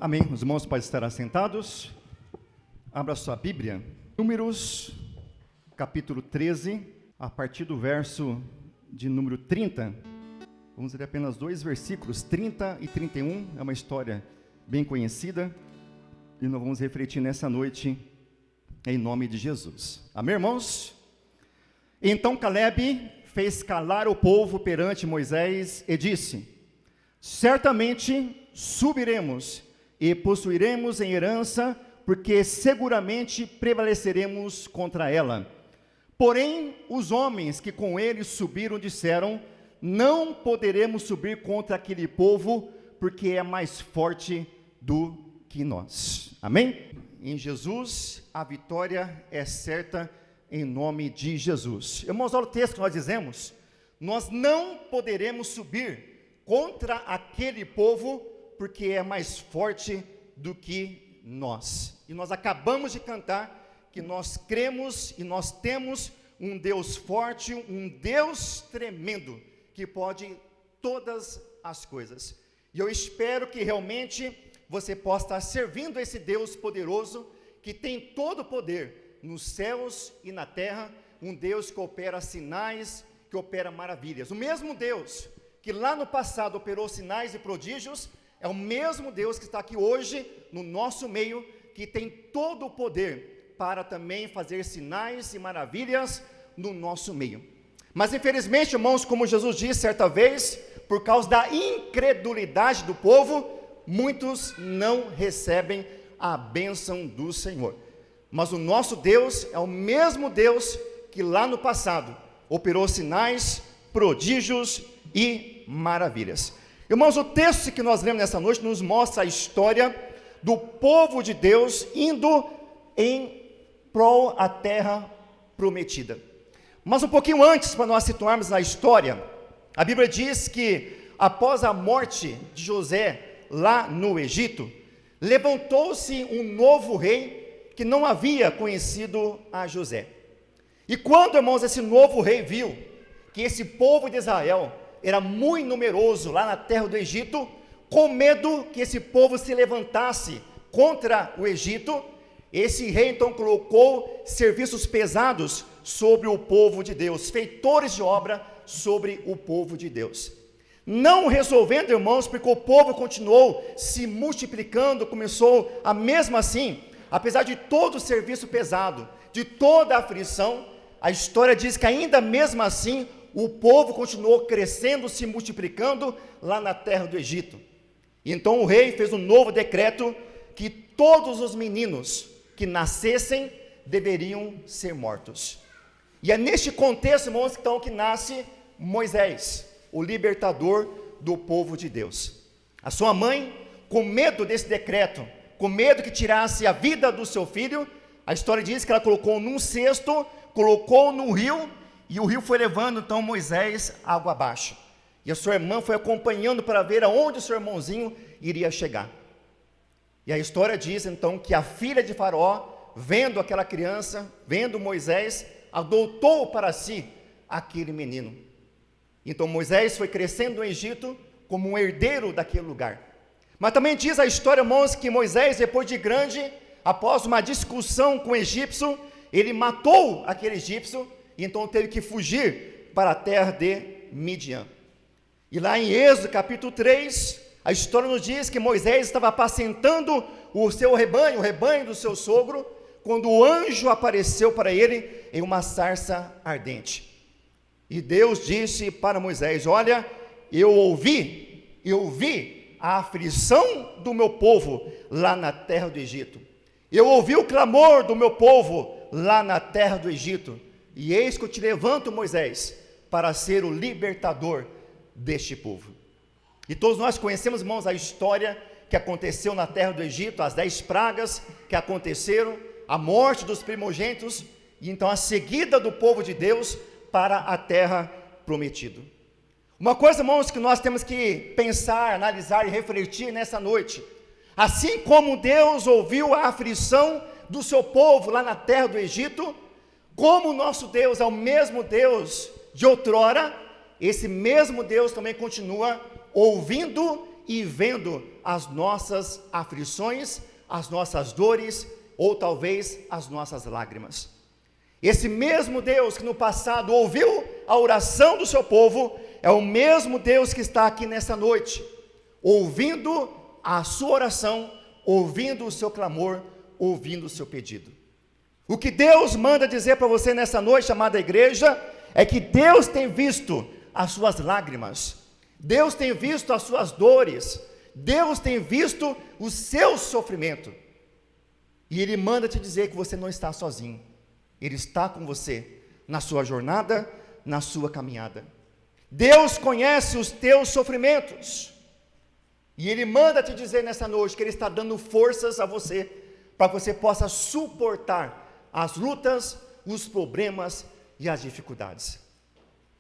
Amém. Os irmãos podem estar assentados. Abra sua Bíblia. Números, capítulo 13, a partir do verso de número 30. Vamos ler apenas dois versículos, 30 e 31. É uma história bem conhecida e nós vamos refletir nessa noite em nome de Jesus. Amém, irmãos? Então Caleb fez calar o povo perante Moisés e disse: certamente subiremos e possuiremos em herança, porque seguramente prevaleceremos contra ela. Porém, os homens que com ele subiram disseram: não poderemos subir contra aquele povo, porque é mais forte do que nós. Amém? Em Jesus, a vitória é certa, em nome de Jesus. Irmãos, olha o texto que nós dizemos: nós não poderemos subir contra aquele povo, porque é mais forte do que nós. E nós acabamos de cantar que nós cremos e nós temos um Deus forte, um Deus tremendo, que pode todas as coisas. E eu espero que realmente você possa estar servindo esse Deus poderoso, que tem todo o poder nos céus e na terra, um Deus que opera sinais, que opera maravilhas. O mesmo Deus que lá no passado operou sinais e prodígios, é o mesmo Deus que está aqui hoje, no nosso meio, que tem todo o poder para também fazer sinais e maravilhas no nosso meio. Mas infelizmente, irmãos, como Jesus disse certa vez, por causa da incredulidade do povo, muitos não recebem a bênção do Senhor. Mas o nosso Deus é o mesmo Deus que lá no passado operou sinais, prodígios e maravilhas. Irmãos, o texto que nós lemos nessa noite nos mostra a história do povo de Deus indo em prol à terra prometida. Mas um pouquinho antes, para nós situarmos na história, a Bíblia diz que após a morte de José lá no Egito, levantou-se um novo rei que não havia conhecido a José. E quando, irmãos, esse novo rei viu que esse povo de Israel era muito numeroso lá na terra do Egito, com medo que esse povo se levantasse contra o Egito, esse rei então colocou serviços pesados sobre o povo de Deus, feitores de obra sobre o povo de Deus. Não resolvendo, irmãos, porque o povo continuou se multiplicando, começou a mesmo assim, apesar de todo o serviço pesado, de toda a aflição, a história diz que ainda mesmo assim, o povo continuou crescendo, se multiplicando lá na terra do Egito. Então o rei fez um novo decreto que todos os meninos que nascessem deveriam ser mortos. E é neste contexto, irmãos, então, que nasce Moisés, o libertador do povo de Deus. A sua mãe, com medo desse decreto, com medo que tirasse a vida do seu filho, a história diz que ela colocou num cesto, colocou no rio, e o rio foi levando então Moisés água abaixo. E a sua irmã foi acompanhando para ver aonde o seu irmãozinho iria chegar. E a história diz então que a filha de Faraó, vendo aquela criança, vendo Moisés, adotou para si aquele menino. Então Moisés foi crescendo no Egito como um herdeiro daquele lugar. Mas também diz a história, irmãos, que Moisés, depois de grande, após uma discussão com o egípcio, ele matou aquele egípcio, e então teve que fugir para a terra de Midian. E lá em Êxodo capítulo 3, a história nos diz que Moisés estava apacentando o seu rebanho, o rebanho do seu sogro, quando o anjo apareceu para ele em uma sarça ardente. E Deus disse para Moisés: olha, eu ouvi a aflição do meu povo lá na terra do Egito. Eu ouvi o clamor do meu povo lá na terra do Egito. E eis que eu te levanto, Moisés, para ser o libertador deste povo. E todos nós conhecemos, irmãos, a história que aconteceu na terra do Egito, as 10 pragas que aconteceram, a morte dos primogênitos, e então a seguida do povo de Deus para a terra prometida. Uma coisa, irmãos, que nós temos que pensar, analisar e refletir nessa noite: assim como Deus ouviu a aflição do seu povo lá na terra do Egito, como o nosso Deus é o mesmo Deus de outrora, esse mesmo Deus também continua ouvindo e vendo as nossas aflições, as nossas dores, ou talvez as nossas lágrimas. Esse mesmo Deus que no passado ouviu a oração do seu povo, é o mesmo Deus que está aqui nessa noite, ouvindo a sua oração, ouvindo o seu clamor, ouvindo o seu pedido. O que Deus manda dizer para você nessa noite, amada igreja, é que Deus tem visto as suas lágrimas, Deus tem visto as suas dores, Deus tem visto o seu sofrimento, e Ele manda te dizer que você não está sozinho, Ele está com você, na sua jornada, na sua caminhada. Deus conhece os teus sofrimentos, e Ele manda te dizer nessa noite, que Ele está dando forças a você, para que você possa suportar as lutas, os problemas e as dificuldades.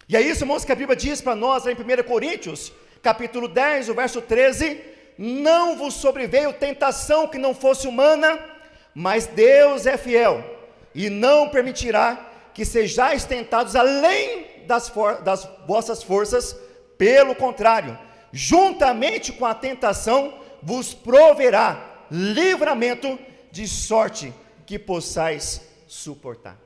E é isso, irmãos, que a Bíblia diz para nós, lá em 1 Coríntios, capítulo 10, o verso 13, não vos sobreveio tentação que não fosse humana, mas Deus é fiel, e não permitirá que sejais tentados além das vossas forças, pelo contrário, juntamente com a tentação, vos proverá livramento, de sorte que possais suportar.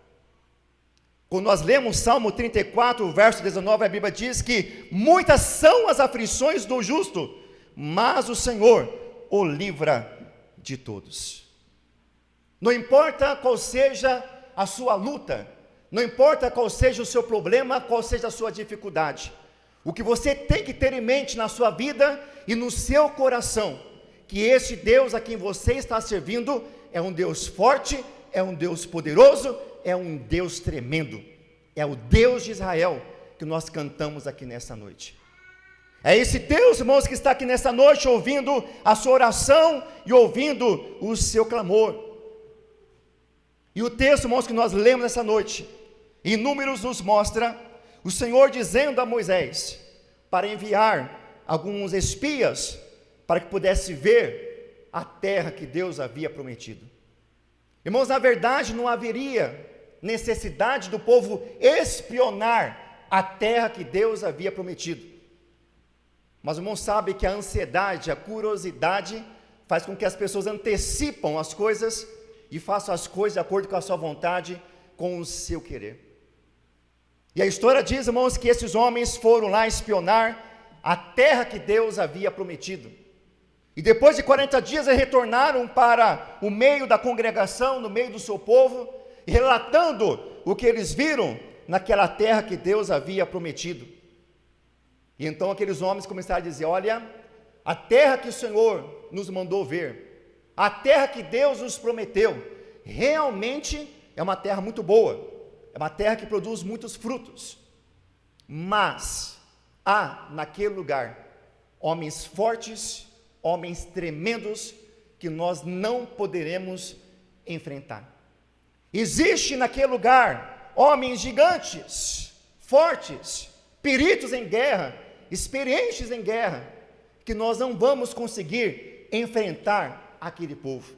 Quando nós lemos Salmo 34, verso 19, a Bíblia diz que muitas são as aflições do justo, mas o Senhor o livra de todos. Não importa qual seja a sua luta, não importa qual seja o seu problema, qual seja a sua dificuldade, o que você tem que ter em mente na sua vida e no seu coração, que esse Deus a quem você está servindo é um Deus forte, é um Deus poderoso, é um Deus tremendo, é o Deus de Israel que nós cantamos aqui nessa noite. É esse Deus, irmãos, que está aqui nessa noite ouvindo a sua oração e ouvindo o seu clamor. E o texto, irmãos, que nós lemos nessa noite, em Números, nos mostra o Senhor dizendo a Moisés para enviar alguns espias para que pudesse ver a terra que Deus havia prometido. Irmãos, na verdade não haveria necessidade do povo espionar a terra que Deus havia prometido. Mas o irmão sabe que a ansiedade, a curiosidade faz com que as pessoas antecipam as coisas e façam as coisas de acordo com a sua vontade, com o seu querer. E a história diz, irmãos, que esses homens foram lá espionar a terra que Deus havia prometido. E depois de 40 dias eles retornaram para o meio da congregação, no meio do seu povo, relatando o que eles viram naquela terra que Deus havia prometido. E então aqueles homens começaram a dizer: olha, a terra que o Senhor nos mandou ver, a terra que Deus nos prometeu, realmente é uma terra muito boa, é uma terra que produz muitos frutos, mas há naquele lugar homens fortes, homens tremendos, que nós não poderemos enfrentar. Existe naquele lugar homens gigantes, fortes, peritos em guerra, experientes em guerra, que nós não vamos conseguir enfrentar aquele povo.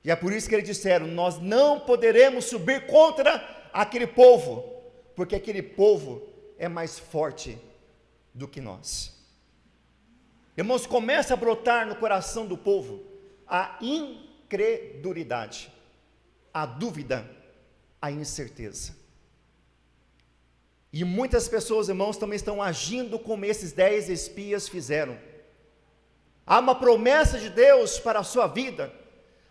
E é por isso que eles disseram: nós não poderemos subir contra aquele povo, porque aquele povo é mais forte do que nós. Irmãos, começa a brotar no coração do povo a incredulidade, a dúvida, a incerteza. E muitas pessoas, irmãos, também estão agindo como esses 10 espias fizeram. Há uma promessa de Deus para a sua vida,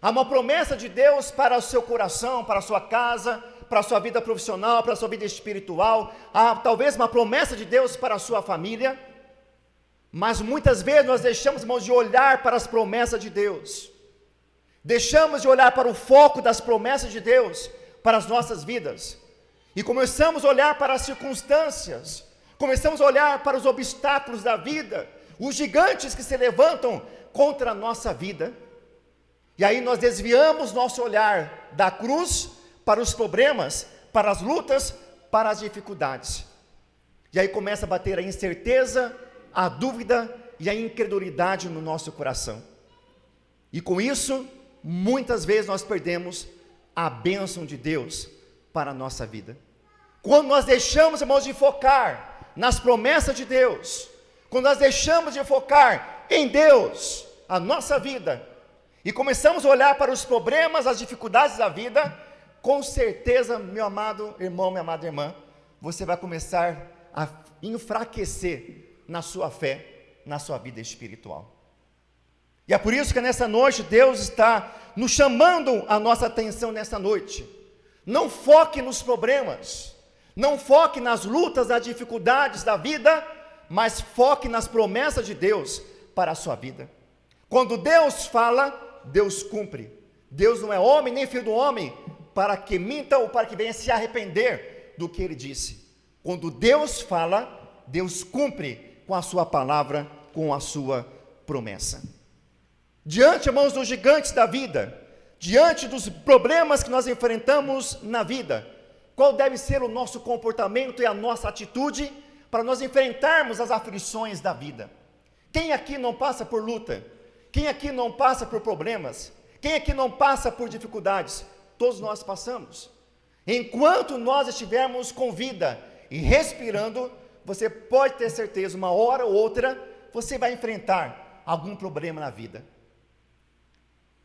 há uma promessa de Deus para o seu coração, para a sua casa, para a sua vida profissional, para a sua vida espiritual, há talvez uma promessa de Deus para a sua família, mas muitas vezes nós deixamos, irmãos, de olhar para as promessas de Deus, deixamos de olhar para o foco das promessas de Deus para as nossas vidas, e começamos a olhar para as circunstâncias, começamos a olhar para os obstáculos da vida, os gigantes que se levantam contra a nossa vida, e aí nós desviamos nosso olhar da cruz para os problemas, para as lutas, para as dificuldades, e aí começa a bater a incerteza, a dúvida e a incredulidade no nosso coração, e com isso, muitas vezes nós perdemos a bênção de Deus para a nossa vida. Quando nós deixamos, irmãos, de focar nas promessas de Deus, quando nós deixamos de focar em Deus a nossa vida e começamos a olhar para os problemas, as dificuldades da vida, com certeza, meu amado irmão, minha amada irmã, você vai começar a enfraquecer na sua fé, na sua vida espiritual. E é por isso que nessa noite Deus está nos chamando a nossa atenção nessa noite. Não foque nos problemas, não foque nas lutas, nas dificuldades da vida, mas foque nas promessas de Deus para a sua vida. Quando Deus fala, Deus cumpre. Deus não é homem nem filho do homem para que minta ou para que venha se arrepender do que ele disse. Quando Deus fala, Deus cumpre com a sua palavra, com a sua promessa. Diante, irmãos, dos gigantes da vida, diante dos problemas que nós enfrentamos na vida, qual deve ser o nosso comportamento e a nossa atitude para nós enfrentarmos as aflições da vida? Quem aqui não passa por luta? Quem aqui não passa por problemas? Quem aqui não passa por dificuldades? Todos nós passamos. Enquanto nós estivermos com vida e respirando, você pode ter certeza, uma hora ou outra, você vai enfrentar algum problema na vida.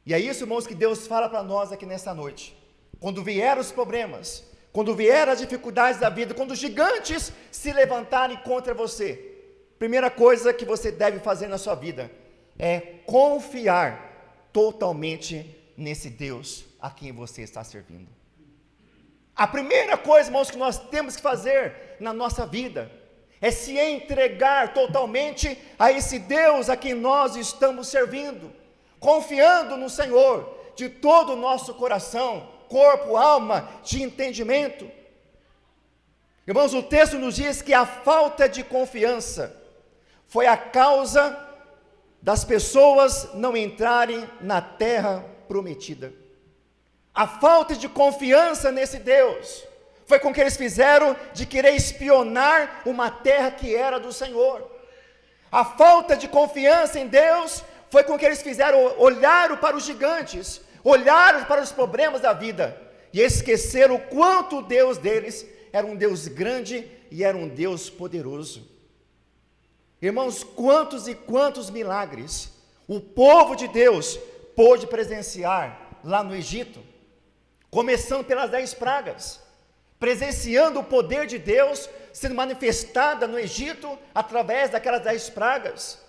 E é isso, irmãos, que Deus fala para nós aqui nessa noite. Quando vier os problemas, quando vier as dificuldades da vida, quando os gigantes se levantarem contra você, primeira coisa que você deve fazer na sua vida é confiar totalmente nesse Deus a quem você está servindo. A primeira coisa, irmãos, que nós temos que fazer na nossa vida é se entregar totalmente a esse Deus a quem nós estamos servindo, confiando no Senhor de todo o nosso coração, corpo, alma, de entendimento. Irmãos, o texto nos diz que a falta de confiança foi a causa das pessoas não entrarem na terra prometida. A falta de confiança nesse Deus foi com que eles fizeram de querer espionar uma terra que era do Senhor. A falta de confiança em Deus foi com que eles fizeram, olharam para os gigantes, olharam para os problemas da vida e esqueceram o quanto o Deus deles era um Deus grande e era um Deus poderoso. Irmãos, quantos e quantos milagres o povo de Deus pôde presenciar lá no Egito, começando pelas 10 pragas, presenciando o poder de Deus sendo manifestada no Egito através daquelas 10 pragas,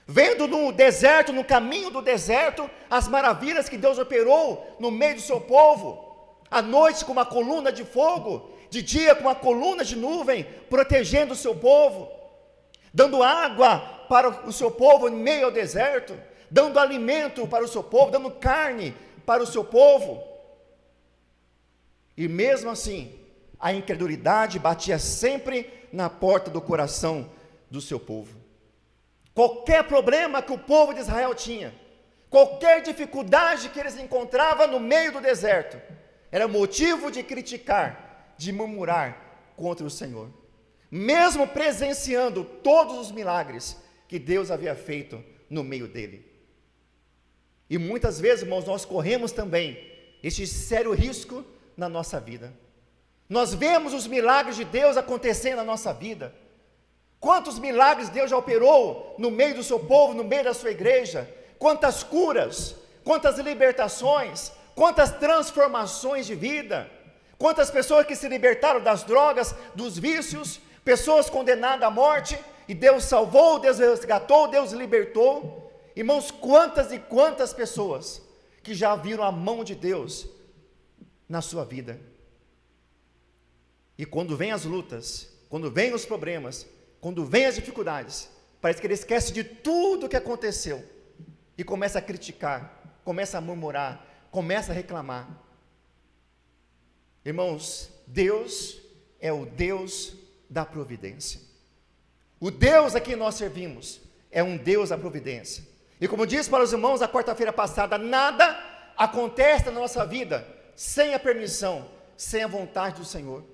vendo no deserto, no caminho do deserto, as maravilhas que Deus operou no meio do seu povo, à noite com uma coluna de fogo, de dia com uma coluna de nuvem, protegendo o seu povo, dando água para o seu povo em meio ao deserto, dando alimento para o seu povo, dando carne para o seu povo. E mesmo assim, a incredulidade batia sempre na porta do coração do seu povo. Qualquer problema que o povo de Israel tinha, qualquer dificuldade que eles encontravam no meio do deserto, era motivo de criticar, de murmurar contra o Senhor, mesmo presenciando todos os milagres que Deus havia feito no meio dele. E muitas vezes, irmãos, nós corremos também este sério risco na nossa vida. Nós vemos os milagres de Deus acontecendo na nossa vida. Quantos milagres Deus já operou no meio do seu povo, no meio da sua igreja? Quantas curas, quantas libertações, quantas transformações de vida, quantas pessoas que se libertaram das drogas, dos vícios, pessoas condenadas à morte, e Deus salvou, Deus resgatou, Deus libertou. Irmãos, quantas e quantas pessoas que já viram a mão de Deus na sua vida. E quando vem as lutas, quando vem os problemas, quando vem as dificuldades, parece que ele esquece de tudo que aconteceu e começa a criticar, começa a murmurar, começa a reclamar. Irmãos, Deus é o Deus da providência. O Deus a quem nós servimos é um Deus da providência. E como disse para os irmãos na quarta-feira passada, nada acontece na nossa vida sem a permissão, sem a vontade do Senhor.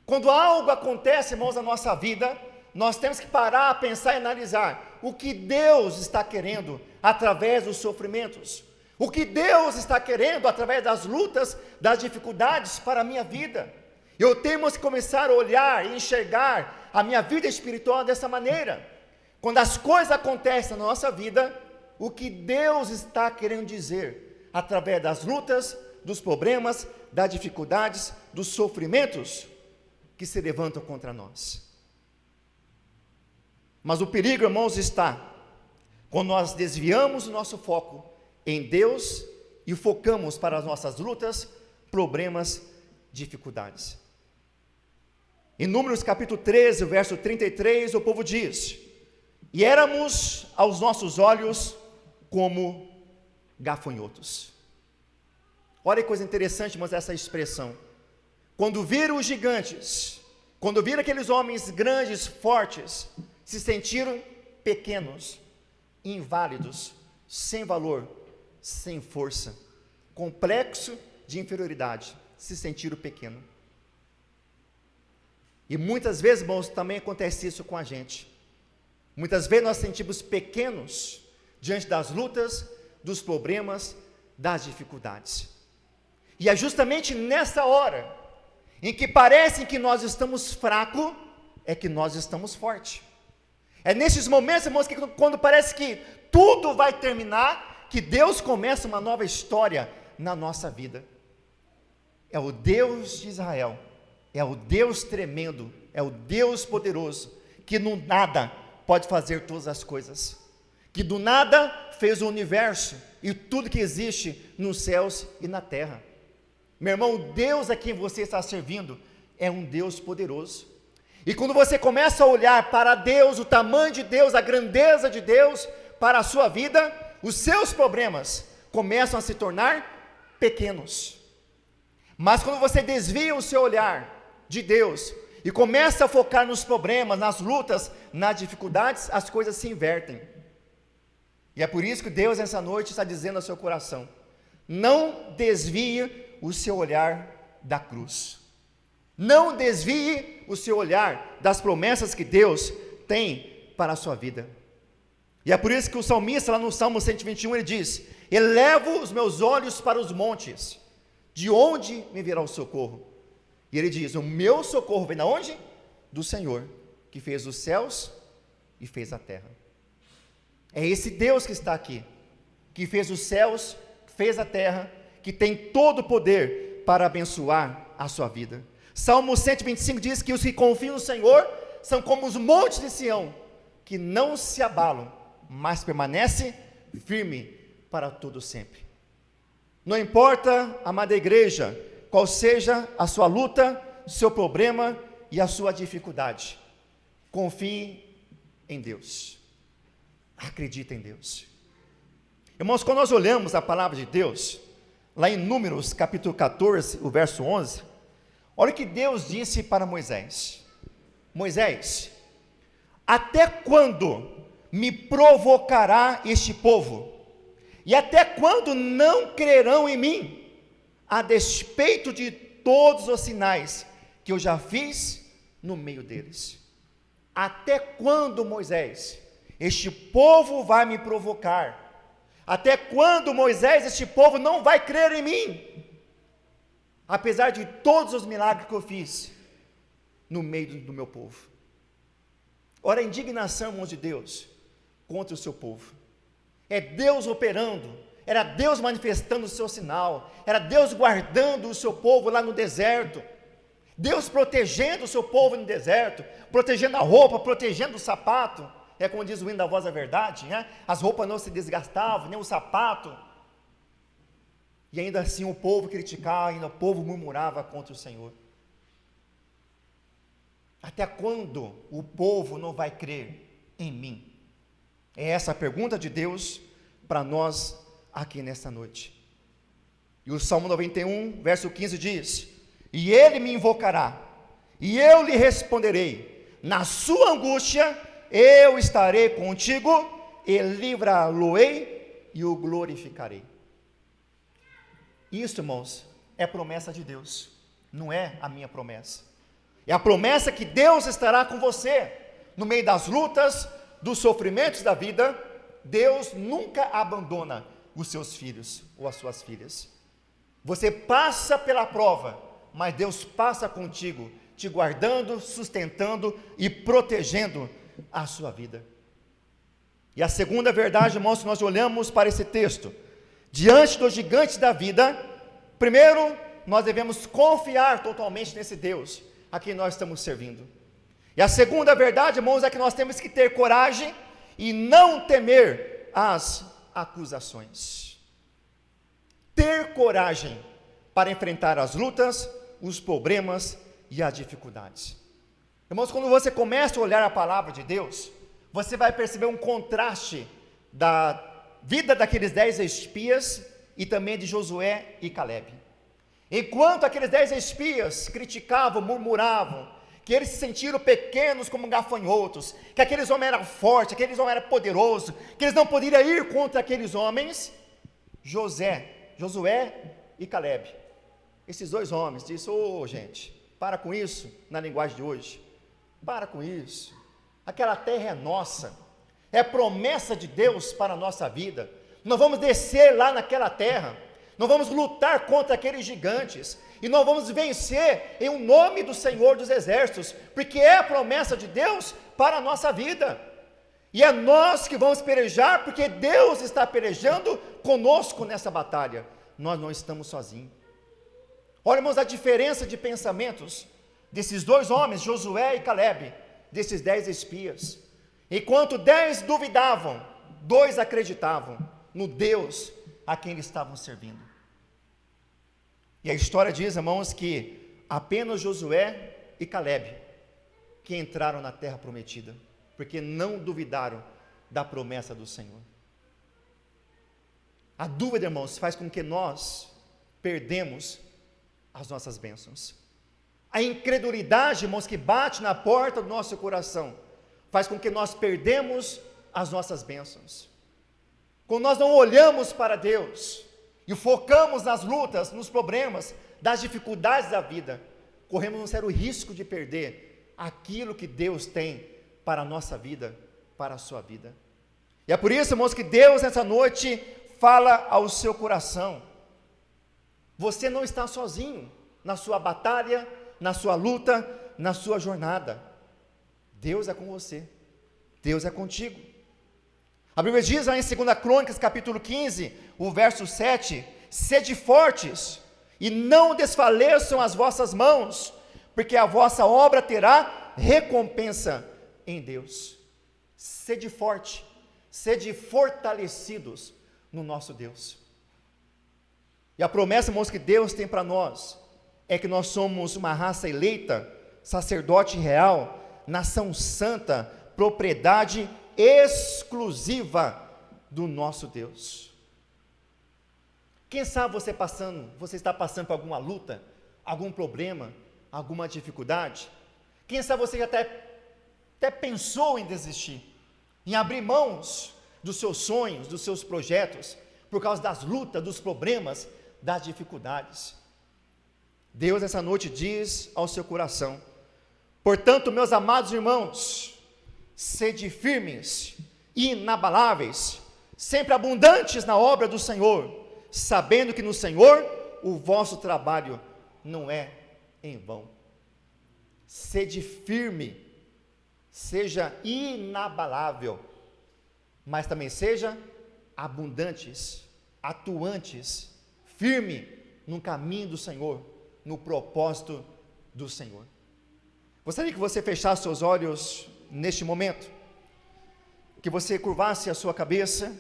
Quando algo acontece, irmãos, na nossa vida, nós temos que parar, pensar e analisar o que Deus está querendo através dos sofrimentos, o que Deus está querendo através das lutas, das dificuldades para a minha vida. Eu temos que começar a olhar e enxergar a minha vida espiritual dessa maneira. quando as coisas acontecem na nossa vida, o que Deus está querendo dizer, através das lutas, dos problemas, das dificuldades, dos sofrimentos que se levantam contra nós. Mas o perigo, irmãos, está quando nós desviamos o nosso foco em Deus e focamos para as nossas lutas, problemas, dificuldades. Em Números capítulo 13, verso 33, o povo diz: e éramos aos nossos olhos como gafanhotos. Olha que coisa interessante, mas essa expressão. Quando viram os gigantes, quando viram aqueles homens grandes, fortes, se sentiram pequenos, inválidos, sem valor, sem força, complexo de inferioridade, se sentiram pequenos. E muitas vezes, irmãos, também acontece isso com a gente. Muitas vezes nós sentimos pequenos diante das lutas, dos problemas, das dificuldades. E é justamente nessa hora, em que parece que nós estamos fracos, é que nós estamos fortes. É nesses momentos, irmãos, que quando parece que tudo vai terminar, que Deus começa uma nova história na nossa vida. É o Deus de Israel, é o Deus tremendo, é o Deus poderoso, que no nada pode fazer todas as coisas, que do nada fez o universo e tudo que existe nos céus e na terra. Meu irmão, o Deus a quem você está servindo é um Deus poderoso. E quando você começa a olhar para Deus, o tamanho de Deus, a grandeza de Deus para a sua vida, os seus problemas começam a se tornar pequenos. Mas quando você desvia o seu olhar de Deus e começa a focar nos problemas, nas lutas, nas dificuldades, as coisas se invertem. E é por isso que Deus nessa noite está dizendo ao seu coração: não desvie o seu olhar da cruz. Não desvie o seu olhar das promessas que Deus tem para a sua vida. E é por isso que o salmista, lá no Salmo 121, ele diz: elevo os meus olhos para os montes, de onde me virá o socorro? E ele diz: o meu socorro vem de onde? Do Senhor, que fez os céus e fez a terra. É esse Deus que está aqui, que fez os céus, fez a terra, que tem todo o poder para abençoar a sua vida. Salmo 125 diz que os que confiam no Senhor são como os montes de Sião, que não se abalam, mas permanece firme para todo sempre. Não importa, amada igreja, qual seja a sua luta, seu problema e a sua dificuldade, confie em Deus, acredita em Deus. Irmãos, quando nós olhamos a palavra de Deus, lá em Números capítulo 14, o verso 11, olha o que Deus disse para Moisés: Moisés, até quando me provocará este povo? E até quando não crerão em mim, a despeito de todos os sinais que eu já fiz no meio deles? Até quando, Moisés, este povo vai me provocar? Até quando, Moisés, este povo não vai crer em mim? Apesar de todos os milagres que eu fiz no meio do meu povo. Ora, a indignação, irmãos de Deus, contra o seu povo. É Deus operando, era Deus manifestando o seu sinal, era Deus guardando o seu povo lá no deserto, Deus protegendo o seu povo no deserto, protegendo a roupa, protegendo o sapato. É como diz o hino da Voz da Verdade, né? As roupas não se desgastavam, nem o sapato. E ainda assim o povo criticava, ainda o povo murmurava contra o Senhor. Até quando o povo não vai crer em mim? É essa a pergunta de Deus para nós aqui nesta noite. E o Salmo 91, verso 15 diz: e ele me invocará, e eu lhe responderei, na sua angústia eu estarei contigo, e livrá-lo-ei e o glorificarei. Isso, irmãos, é promessa de Deus, não é a minha promessa. É a promessa que Deus estará com você, no meio das lutas, dos sofrimentos da vida. Deus nunca abandona os seus filhos ou as suas filhas. Você passa pela prova, mas Deus passa contigo, te guardando, sustentando e protegendo a sua vida. E a segunda verdade, irmãos, se nós olhamos para esse texto, diante dos gigantes da vida, primeiro, nós devemos confiar totalmente nesse Deus a quem nós estamos servindo. E a segunda verdade, irmãos, é que nós temos que ter coragem e não temer as acusações. Ter coragem para enfrentar as lutas, os problemas e as dificuldades. Irmãos, quando você começa a olhar a palavra de Deus, você vai perceber um contraste da vida daqueles 10 espias e também de Josué e Caleb. Enquanto aqueles 10 espias criticavam, murmuravam, que eles se sentiram pequenos como gafanhotos, que aqueles homens eram fortes, que aqueles homens eram poderosos, que eles não poderiam ir contra aqueles homens, Josué e Caleb, esses dois homens, disseram: gente, para com isso, na linguagem de hoje, para com isso, aquela terra é nossa, é promessa de Deus para a nossa vida, nós vamos descer lá naquela terra, nós vamos lutar contra aqueles gigantes, e nós vamos vencer em nome do Senhor dos Exércitos, porque é a promessa de Deus para a nossa vida, e é nós que vamos pelejar, porque Deus está pelejando conosco nessa batalha, nós não estamos sozinhos. Olha, irmãos, a diferença de pensamentos desses dois homens, Josué e Caleb, desses 10 espias. Enquanto 10 duvidavam, 2 acreditavam no Deus a quem eles estavam servindo. E a história diz, irmãos, que apenas Josué e Caleb que entraram na terra prometida, porque não duvidaram da promessa do Senhor. A dúvida, irmãos, faz com que nós perdemos as nossas bênçãos. A incredulidade, irmãos, que bate na porta do nosso coração, faz com que nós perdemos as nossas bênçãos. Quando nós não olhamos para Deus e focamos nas lutas, nos problemas, das dificuldades da vida, corremos um sério risco de perder aquilo que Deus tem para a nossa vida, para a sua vida. E é por isso, irmãos, que Deus nessa noite fala ao seu coração: você não está sozinho na sua batalha, na sua luta, na sua jornada. Deus é com você, Deus é contigo. A Bíblia diz lá em 2 Crônicas, capítulo 15, o verso 7, sede fortes, e não desfaleçam as vossas mãos, porque a vossa obra terá recompensa em Deus. Sede forte, sede fortalecidos no nosso Deus. E a promessa, irmãos, que Deus tem para nós, é que nós somos uma raça eleita, sacerdote real, nação santa, propriedade exclusiva do nosso Deus. Quem sabe você está passando por alguma luta, algum problema, alguma dificuldade? Quem sabe você já até pensou em desistir, em abrir mãos dos seus sonhos, dos seus projetos, por causa das lutas, dos problemas, das dificuldades. Deus essa noite diz ao seu coração: portanto, meus amados irmãos, sede firmes, inabaláveis, sempre abundantes na obra do Senhor, sabendo que no Senhor o vosso trabalho não é em vão. Sede firme, seja inabalável, mas também seja abundantes, atuantes, firme no caminho do Senhor, no propósito do Senhor. Gostaria que você fechasse seus olhos neste momento, que você curvasse a sua cabeça.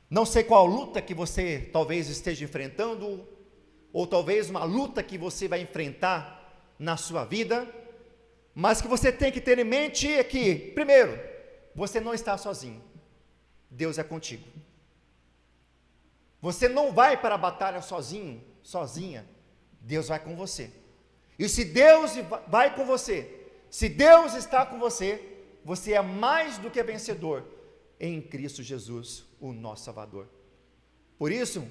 Não sei qual luta que você talvez esteja enfrentando, ou talvez uma luta que você vai enfrentar na sua vida, mas que você tem que ter em mente é que, primeiro, você não está sozinho, Deus é contigo. Você não vai para a batalha sozinho, sozinha, Deus vai com você. E se Deus vai com você, se Deus está com você, você é mais do que vencedor em Cristo Jesus, o nosso Salvador. Por isso,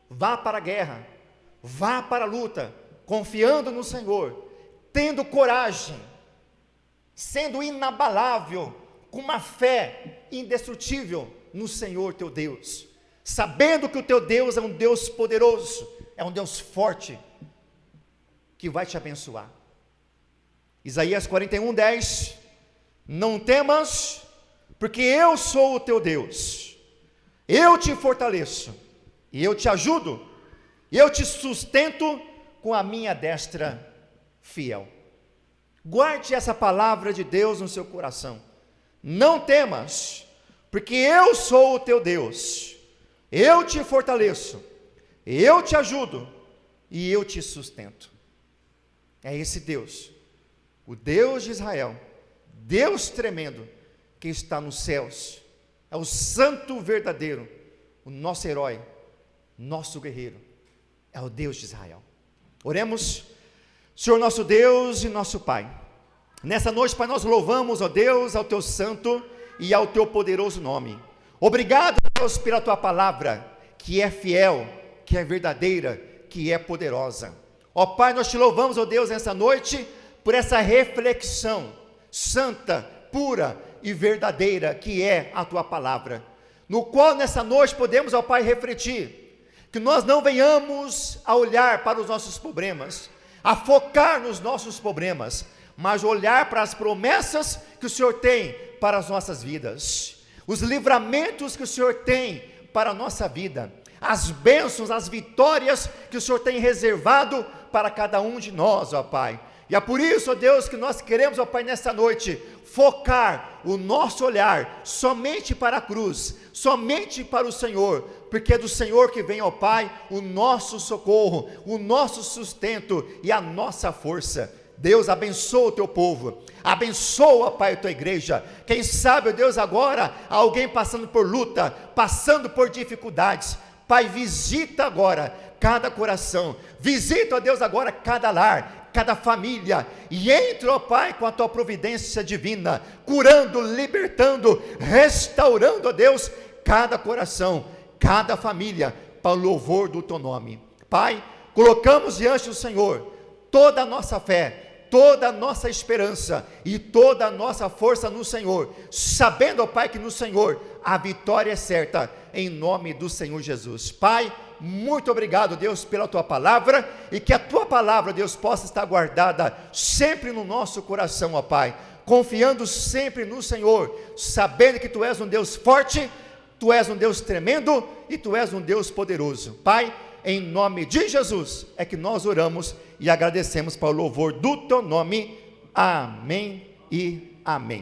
vá para a guerra, vá para a luta, confiando no Senhor, tendo coragem, sendo inabalável, com uma fé indestrutível no Senhor teu Deus, sabendo que o teu Deus é um Deus poderoso, é um Deus forte, que vai te abençoar. Isaías 41:10, não temas, porque eu sou o teu Deus. Eu te fortaleço, e eu te ajudo, e eu te sustento com a minha destra fiel. Guarde essa palavra de Deus no seu coração. Não temas, porque eu sou o teu Deus. Eu te fortaleço, eu te ajudo e eu te sustento. É esse Deus, o Deus de Israel, Deus tremendo, que está nos céus. É o santo verdadeiro, o nosso herói, nosso guerreiro. É o Deus de Israel. Oremos. Senhor nosso Deus e nosso Pai, nessa noite, Pai, nós louvamos, ó Deus, ao teu santo e ao teu poderoso nome. Obrigado, Deus, pela tua palavra, que é fiel, que é verdadeira, que é poderosa. Ó Pai, nós te louvamos, ó Deus, nessa noite, por essa reflexão santa, pura e verdadeira, que é a tua palavra, no qual nessa noite podemos, ó Pai, refletir, que nós não venhamos a olhar para os nossos problemas, a focar nos nossos problemas, mas olhar para as promessas que o Senhor tem para as nossas vidas, os livramentos que o Senhor tem para a nossa vida, as bênçãos, as vitórias que o Senhor tem reservado para cada um de nós, ó Pai. E é por isso, ó Deus, que nós queremos, ó Pai, nessa noite, focar o nosso olhar somente para a cruz, somente para o Senhor, porque é do Senhor que vem, ó Pai, o nosso socorro, o nosso sustento e a nossa força. Deus, abençoa o teu povo, abençoa, Pai, a tua igreja. Quem sabe, ó Deus, agora, alguém passando por luta, passando por dificuldades, Pai, visita agora cada coração, visita, ó Deus, agora cada lar, cada família, e entra, ó Pai, com a tua providência divina, curando, libertando, restaurando, ó Deus, cada coração, cada família, para o louvor do teu nome. Pai, colocamos diante do Senhor toda a nossa fé, toda a nossa esperança e toda a nossa força no Senhor, sabendo, ó Pai, que no Senhor a vitória é certa, em nome do Senhor Jesus. Pai, muito obrigado, Deus, pela tua palavra, e que a tua palavra, Deus, possa estar guardada sempre no nosso coração, ó Pai, confiando sempre no Senhor, sabendo que tu és um Deus forte, tu és um Deus tremendo e tu és um Deus poderoso. Pai, em nome de Jesus é que nós oramos e agradecemos para o louvor do teu nome. Amém e amém.